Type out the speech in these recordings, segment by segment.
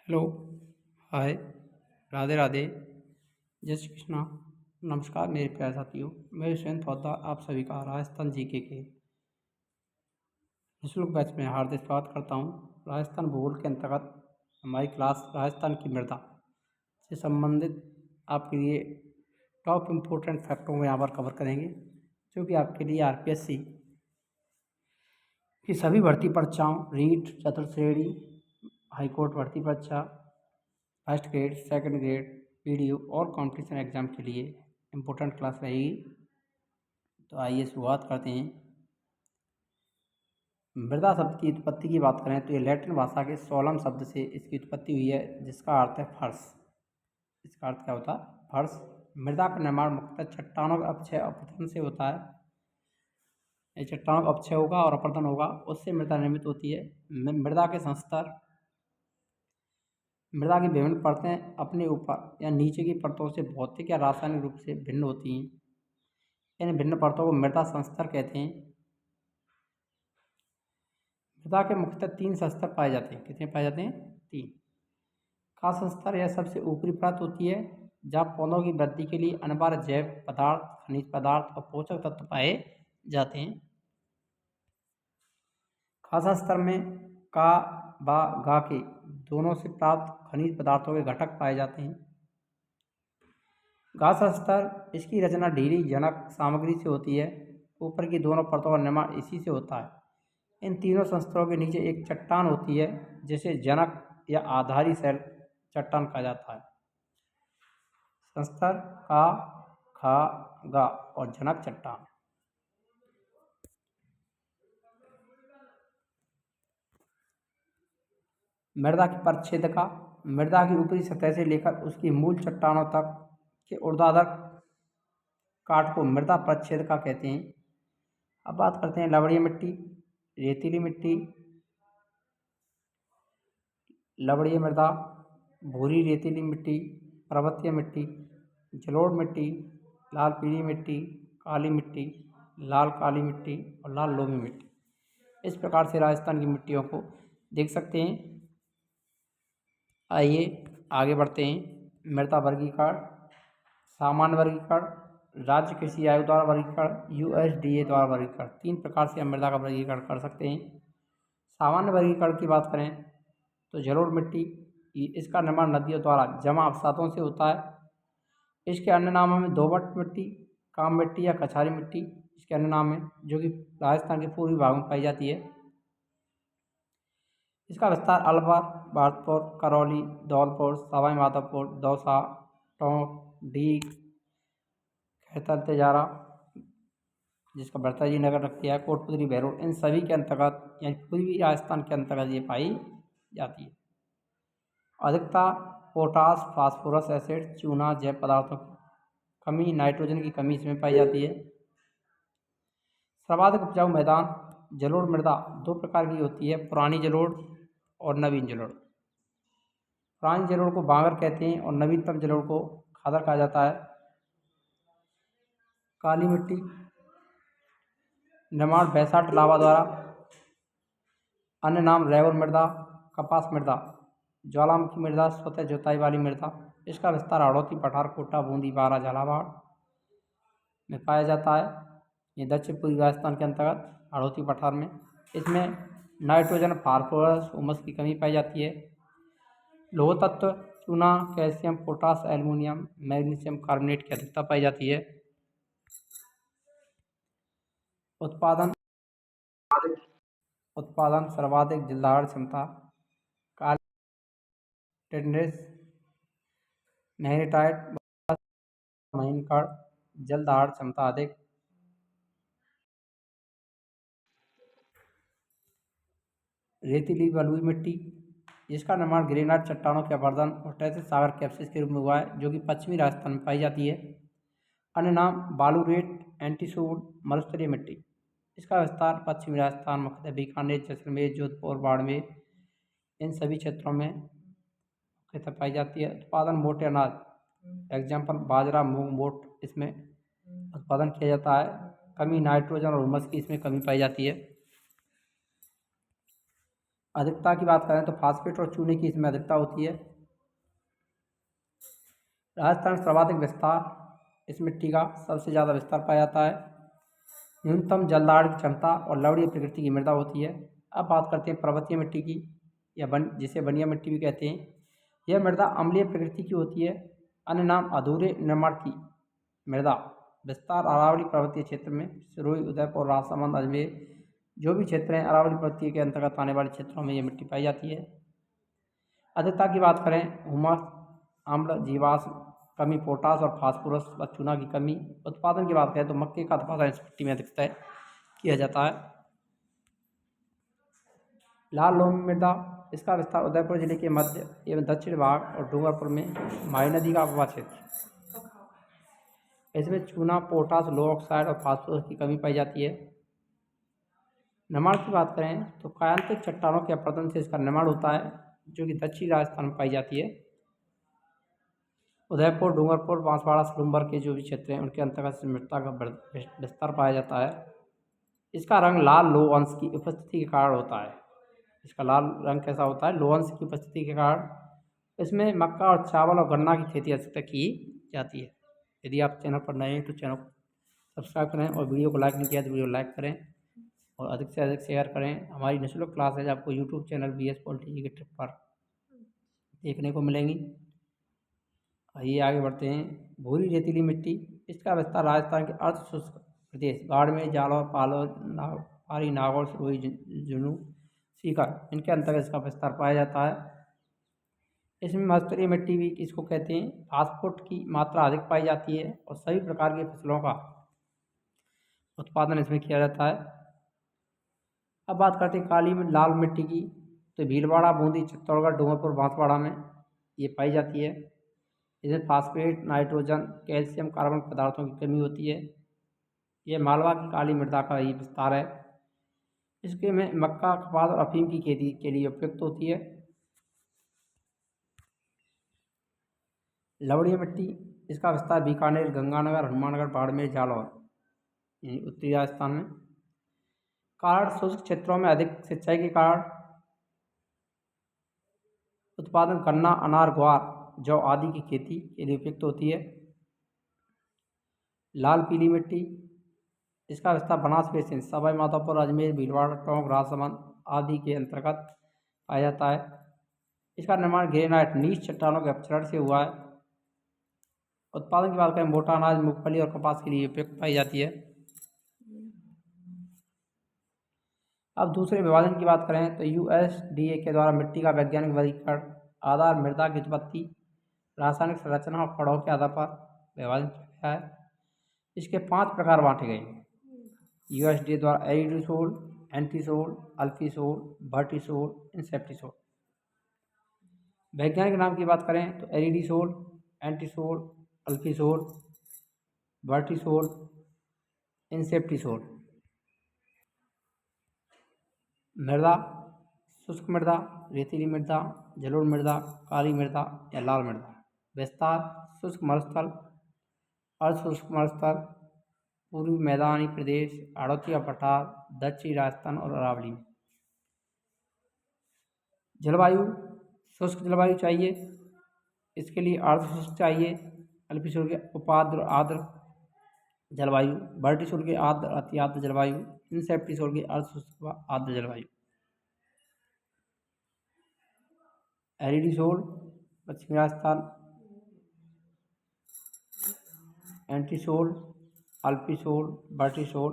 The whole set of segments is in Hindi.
हेलो। हाय। राधे राधे। जय श्री कृष्णा। नमस्कार मेरे प्यारे साथियों। मैं यशवंत पौधा आप सभी का राजस्थान जीके के निःशुल्क बैच में हार्दिक स्वागत करता हूँ। राजस्थान भूगोल के अंतर्गत हमारी क्लास राजस्थान की मृदा से संबंधित आपके लिए टॉप इम्पोर्टेंट फैक्टों को यहाँ पर कवर करेंगे, जो कि आपके लिए आरपीएससी की सभी भर्ती परीक्षाओं, रीट, चतुर्श्रेणी, हाईकोर्ट भर्ती परीक्षा, first grade, second grade, PDU और कंपटीशन एग्जाम के लिए इम्पोर्टेंट क्लास रहेगी। तो आइए शुरुआत करते हैं। मृदा शब्द की उत्पत्ति की बात करें तो ये लैटिन भाषा के सोलम शब्द से इसकी उत्पत्ति हुई है, जिसका अर्थ है फर्श। इसका अर्थ क्या होता है? फर्श। मृदा का निर्माण मुख्यतः चट्टानों के अपक्षय और अपतन से होता है। ये चट्टानों का अपक्षय होगा और अपतन होगा, उससे मृदा निर्मित होती है। मृदा के संस्तर। मृदा की विभिन्न परतें अपने ऊपर या नीचे की परतों से भौतिक या रासायनिक रूप से भिन्न होती हैं। इन भिन्न परतों को मृदा संस्तर कहते हैं। मृदा के मुख्यतः 3 संस्तर पाए जाते हैं। कितने पाए जाते हैं? 3। का संस्तर यह सबसे ऊपरी परत होती है, जहाँ पौधों की वृद्धि के लिए अनिवार्य जैव पदार्थ, खनिज पदार्थ और पोषक तत्व पाए जाते हैं। खासा स्तर में का व गा के दोनों से प्राप्त खनिज पदार्थों के घटक पाए जाते हैं। घास स्तर इसकी रचना ढीली जनक सामग्री से होती है। ऊपर की दोनों परतों का निर्माण इसी से होता है। इन तीनों संस्तरों के नीचे एक चट्टान होती है, जिसे जनक या आधारी सेल चट्टान कहा जाता है। संस्तर का, खा, गा और जनक चट्टान। मृदा की परिच्छेदिका। मृदा की ऊपरी सतह से लेकर उसकी मूल चट्टानों तक के ऊर्ध्वाधर काट को मृदा परिच्छेदिका कहते हैं। अब बात करते हैं लवणीय मिट्टी, रेतीली मिट्टी, लवणीय मृदा, भूरी रेतीली मिट्टी, पर्वतीय मिट्टी, जलोढ़ मिट्टी, लाल पीली मिट्टी, काली मिट्टी, लाल काली मिट्टी और लाल लोमी मिट्टी। इस प्रकार से राजस्थान की मिट्टियों को देख सकते हैं। आइए आगे बढ़ते हैं। मृदा वर्गीकरण। सामान्य वर्गीकरण, राज्य कृषि आयोग द्वारा वर्गीकरण, यूएसडीए द्वारा वर्गीकरण। 3 प्रकार से हम मृदा का वर्गीकरण कर सकते हैं। सामान्य वर्गीकरण की बात करें तो जलोढ़ मिट्टी, इसका निर्माण नदियों द्वारा जमा अवसादों से होता है। इसके अन्य नामों में दोमट मिट्टी, काम मिट्टी या कछारी मिट्टी इसके अन्य नाम है, जो कि राजस्थान के पूर्वी भाग में पाई जाती है। इसका विस्तार अलवर, भरतपुर, करौली, धौलपुर, सवाई माधोपुर, दौसा, टोंक, डीग, खैतल, तेजारा, जिसका भरताजी नगर रख दिया है, कोटपुतली, बहरोड, इन सभी के अंतर्गत यानी पूर्वी राजस्थान के अंतर्गत ये पाई जाती है। अधिकता पोटास, फास्फोरस एसिड, चूना, जैव पदार्थों की कमी, नाइट्रोजन की कमी इसमें पाई जाती है। सर्वाधिक उपजाऊ मैदान। जलोढ़ मृदा 2 प्रकार की होती है, पुरानी जलोढ़ और नवीन जलोढ़। पुरानी जलोढ़ को बांगर कहते हैं और नवीनतम जलोढ़ को खादर कहा जाता है। काली मिट्टी निर्माण बैसाल्ट लावा द्वारा। अन्य नाम रेवल मृदा, कपास मृदा, ज्वालामुखी मृदा, स्वतः जुताई वाली मृदा। इसका विस्तार हड़ौती, पठार, कोटा, बूंदी, बारा, झालावाड़ में पाया जाता है। ये दक्षिण पूर्वी राजस्थान के अंतर्गत हड़ौती पठार में। इसमें नाइट्रोजन, फास्फोरस, हुमस की कमी पाई जाती है। लोह तत्व चूना, calcium, potash, aluminium, magnesium carbonate की अधिकता पाई जाती है। उत्पादन उत्पादन सर्वाधिक जलधारण क्षमता, टेंड्रेस, मैग्नेटाइट, महीनकण, जलधारण क्षमता अधिक। रेतीली बलुई मिट्टी, जिसका निर्माण ग्रेनाइट चट्टानों के अपर्दन और टैथिस सागर कैप्सिस के रूप में हुआ है, जो कि पश्चिमी राजस्थान में पाई जाती है। अन्य नाम बालूरेट, एंटीसूड, मरुस्थलीय मिट्टी। इसका विस्तार पश्चिमी राजस्थान, मुख्यतः बीकानेर, जैसलमेर, जोधपुर, बाड़मेर, इन सभी क्षेत्रों में मुख्यतः पाई जाती है। उत्पादन मोटे अनाज, एग्जाम्पल बाजरा, मूंग, मोट, इसमें उत्पादन किया जाता है। कमी नाइट्रोजन और हुमस की इसमें कमी पाई जाती है। अधिकता की बात करें तो फास्फेट और चूने की इसमें अधिकता होती है। राजस्थान में सर्वाधिक विस्तार इस मिट्टी का सबसे ज़्यादा विस्तार पाया जाता है। न्यूनतम जलदाढ़ की क्षमता और लवणीय प्रकृति की मृदा होती है। अब बात करते हैं पर्वतीय मिट्टी की, या जिसे बनिया मिट्टी भी कहते हैं। यह मृदा अम्लीय प्रकृति की होती है। अन्य नाम अधूरे निर्माण की मृदा। विस्तार अरावली पर्वतीय क्षेत्र में सिरोही, उदयपुर, राजसमंद, अजमेर जो भी क्षेत्र हैं अरावली पर्वतीय के अंतर्गत आने वाले क्षेत्रों में ये मिट्टी पाई जाती है। अधिकता की बात करें, हुमस, अम्ल, जीवाश्म कमी, पोटास और फास्फोरस व चूना की कमी। उत्पादन की बात करें तो मक्के का उत्पादन इस मिट्टी में अधिकतर किया जाता है। लाल लोमी मृदा, इसका विस्तार उदयपुर जिले के मध्य एवं दक्षिण भाग और डूंगरपुर में माही नदी का उपवा क्षेत्र। इसमें चूना, पोटास, लो ऑक्साइड और फास्फोरस की कमी पाई जाती है। निर्माण की बात करें तो कायांतिक चट्टानों के अपरदन से इसका निर्माण होता है, जो कि दक्षिणी राजस्थान में पाई जाती है। उदयपुर, डूंगरपुर, बांसवाड़ा, सलूम्बर के जो भी क्षेत्र हैं उनके अंतर्गत मृदा का विस्तार पाया जाता है। इसका रंग लाल लोह अंश की उपस्थिति के कारण होता है। इसका लाल रंग कैसा होता है? लोह अंश की उपस्थिति के कारण। इसमें मक्का और चावल और गन्ना की खेती अधिकतर की जाती है। यदि आप चैनल पर नए हैं तो चैनल को सब्सक्राइब करें और वीडियो को लाइक नहीं किया तो वीडियो लाइक करें और अधिक से अधिक शेयर करें। हमारी निःशुल्क क्लासेज आपको यूट्यूब चैनल BS पॉलिटी के ट्रिप पर देखने को मिलेंगी। आइए आगे बढ़ते हैं। भूरी रेतीली मिट्टी, इसका विस्तार राजस्थान के अर्ध शुष्क प्रदेश बाड़मेर, जालौर, पालोर, पारी, नागौर, सिरोही, झुंझुनू, सीकर इनके अंतर्गत इसका विस्तार पाया जाता है। इसमें मस्तूरी मिट्टी भी इसको कहते हैं। फास्फोट की मात्रा अधिक पाई जाती है और सभी प्रकार की फसलों का उत्पादन इसमें किया जाता है। अब बात करते हैं काली में लाल मिट्टी की, तो भीलवाड़ा, बूंदी, चित्तौड़गढ़, डूंगरपुर, बांसवाड़ा में ये पाई जाती है। इसमें फास्फेट, नाइट्रोजन, कैल्शियम, कार्बन पदार्थों की कमी होती है। यह मालवा की काली मृदा का ही विस्तार है। इसके में मक्का, कपास और अफीम की खेती के लिए उपयुक्त होती है। लवणीय मिट्टी, इसका विस्तार बीकानेर, गंगानगर, हनुमानगढ़, बाड़मेर, जालौर उत्तरी राजस्थान में। कारण शुष्क क्षेत्रों में अधिक सिंचाई के कारण उत्पादन गन्ना, अनार, ग्वार, जौ आदि की खेती के लिए उपयुक्त होती है। लाल पीली मिट्टी, इसका विस्तार बनास बेसिन, सवाई माधोपुर, अजमेर, भीलवाड़ा, टोंक, राजसमंद आदि के अंतर्गत पाया जाता है। इसका निर्माण ग्रेनाइट नीच चट्टानों के अपक्षरण से हुआ है। उत्पादन की बात करें, मोटा अनाज, मूंगफली और कपास के लिए उपयुक्त पाई जाती है। अब दूसरे विभाजन की बात करें तो USDA के द्वारा मिट्टी का वैज्ञानिक वर्गीकरण आधार मृदा की उत्पत्ति, रासायनिक संरचना और फड़ों के आधार पर विभाजन किया गया है। इसके 5 प्रकार बांटे गए हैं USDA द्वारा: एरिडीसोल, एंटीसोल, अल्फीसोल, वर्टिसोल, इंसेप्टिसोल। वैज्ञानिक नाम की बात करें तो एरिडीसोल, एंटीसोल, अल्फीसोल, वर्टिसोल, इंसेप्टिसोल। मृदा: शुष्क मृदा, रेतीली मृदा, जलोढ़ मृदा, काली मृदा या लाल मृदा। विस्तार: शुष्क मरुस्थल, अर्धशुष्क मरुस्थल, पूर्वी मैदानी प्रदेश, आड़ोतिया पठार, दक्षिणी राजस्थान और अरावली में। जलवायु: शुष्क जलवायु चाहिए, इसके लिए अर्धशुष्क चाहिए, अल्पशुष्क के उपाद्र आर्द्र जलवायु, वर्टिशुष्क के आर्द्र अति आर्द्र जलवायु, इंसेप्टिशुष्क के अर्धशुष्क व आर्द्र जलवायु। एरिडीसोल पश्चिमी राजस्थान, एंटीसोल, अल्पीसोल, वर्टिसोल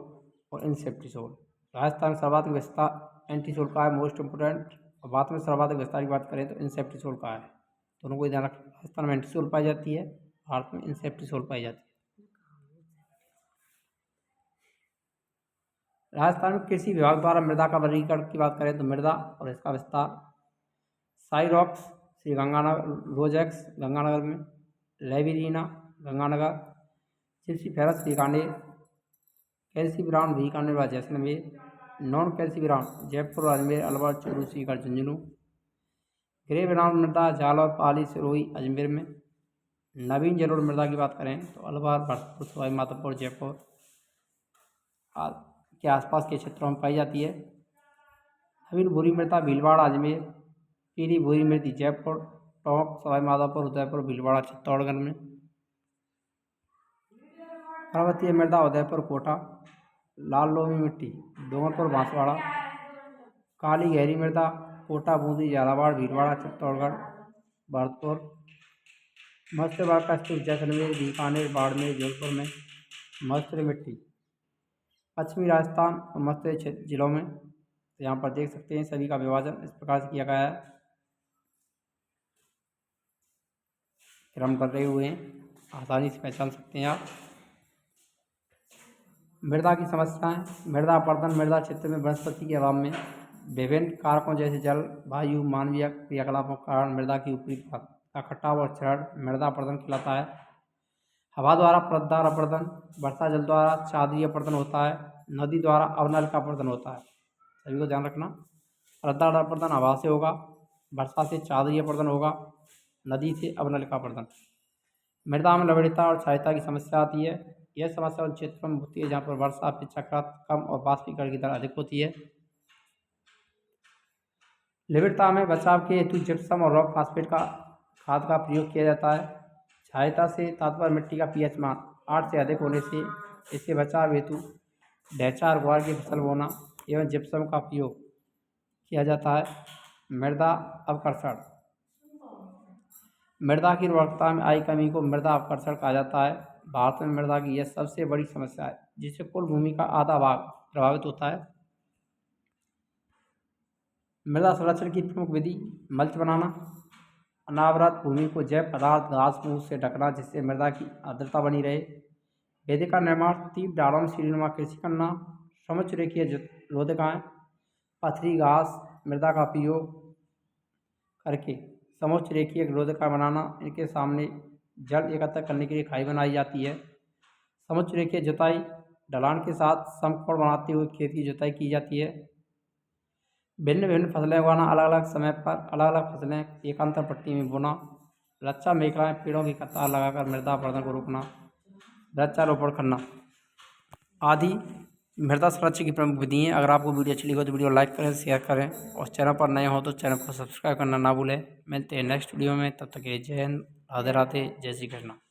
और इंसेप्टिसोल। राजस्थान में सर्वाधिक विस्तार एंटीसोल का है, मोस्ट इम्पोर्टेंट। और बाद में सर्वाधिक विस्तार की बात करें तो इंसेप्टिसोल का है। दोनों को ध्यान रखें, राजस्थान में एंटीसोल पाई जाती है, भारत में इंसेप्टिसोल पाई जाती है। राजस्थान में कृषि विभाग द्वारा मृदा का वर्गीकरण की बात करें तो मृदा और इसका विस्तार: साइरॉक्स श्री गंगानगर, रोजेक्स गंगानगर में, लेबिरीना गंगानगर, सिप्सीफेरस बीकानेर, कैल्सीब्राउन बीकानेर व Jaisalmer, non calci brown Jaipur, Ajmer, Alwar, Churu, Sikar, Jhunjhunu, grey brown मृदा जालौर, पाली, सिरोही, अजमेर में। नवीन जलोढ़ मृदा की बात करें तो अलवर, भरतपुर, सवाई माधोपुर, जयपुर के आसपास के क्षेत्रों में पाई जाती है। हमीर भूरी मृदा भीलवाड़ा अजमेर, पीली भूरी मृदा जयपुर, टोंक सवाईमाधोपुर उदयपुर भीलवाड़ा चित्तौड़गढ़ में, पर्वतीय मृदा उदयपुर कोटा, लाल लोमी मिट्टी डूंगरपुर बांसवाड़ा, काली गहरी मृदा कोटा बूंदी झालावाड़ भीलवाड़ा चित्तौड़गढ़ भरतपुर, मत्स्य बाग का स्तूप जैसलमेर बीकानेर बाड़मेर जौनपुर में, मत्स्य मिट्टी पश्चिमी राजस्थान और मत्स्य जिलों में। तो यहाँ पर देख सकते हैं सभी का विभाजन इस प्रकार से किया गया है, क्रम कर रहे हुए हैं, आसानी से पहचान सकते हैं आप। मृदा की समस्याएं, मृदा अपरदन मृदा क्षेत्र में वनस्पति के अभाव में विभिन्न कारकों जैसे जल वायु मानवीय क्रियाकलापों के कारण मृदा की ऊपरी परत का कटाव और क्षरण मृदा अपरदन कहलाता है। हवा द्वारा परतदार अपरदन, वर्षा जल द्वारा चादरीय अपरदन होता है, नदी द्वारा अवनल का अपरदन होता है। सभी को ध्यान रखना, परतदार अपरदन हवा से होगा, वर्षा से चादरीय अपरदन होगा, नदी से अवनल का अपरदन। मृदा में लवणीयता और क्षारीयता की समस्या आती है। यह समस्या उन क्षेत्रों में होती है जहाँ पर वर्षा अपेक्षाकृत कम और वाष्पीकरण की दर अधिक होती है। लवणीयता में बचाव के हेतु जिप्सम और रॉक फास्फेट का खाद का प्रयोग किया जाता है। क्षारीयता से तात्पर्य मिट्टी का पीएच मान 8 से अधिक होने से इससे बचाव हेतु ढैंचा और ग्वार की फसल बोना एवं जिप्सम का प्रयोग किया जाता है। मृदा अवकर्षण, मृदा की उर्वरकता में आई कमी को मृदा अवकर्षण कहा जाता है। भारत में मृदा की यह सबसे बड़ी समस्या है जिससे कुल भूमि का आधा भाग प्रभावित होता है। मृदा संरक्षण की प्रमुख विधि मल्च बनाना, अनावृत भूमि को जैव पदार्थ घास फूस से ढकना जिससे मृदा की आर्द्रता बनी रहे। वेदिका निर्माण, तीव्र ढालों में सीढ़ीनुमा कृषि करना, समुच्च रेखीय रोधिकाएँ, पथरी घास मृदा का उपयोग करके समुच्च रेखीय रोधिका बनाना, इनके सामने जल एकत्र करने के लिए खाई बनाई जाती है। समुच्च रेखीय जुताई, ढलान के साथ समकोण बनाते हुए खेत की जुताई की जाती है। भिन्न भिन्न फसलें उगाना, अलग अलग समय पर अलग अलग फसलें एकांतर पट्टी में बोना, रक्षा मेखलाएँ पेड़ों की कतार लगाकर मृदा अपरदन को रोकना, वृक्षारोपण करना आदि मृदा संरक्षण की प्रमुख विधि हैं। अगर आपको वीडियो अच्छी लगी हो तो वीडियो लाइक करें, शेयर करें और चैनल पर नए हो तो चैनल को सब्सक्राइब करना ना भूलें। मिलते हैं नेक्स्ट वीडियो में, तब तक के लिए जय हिंद, राधे राधे, जय श्री कृष्ण।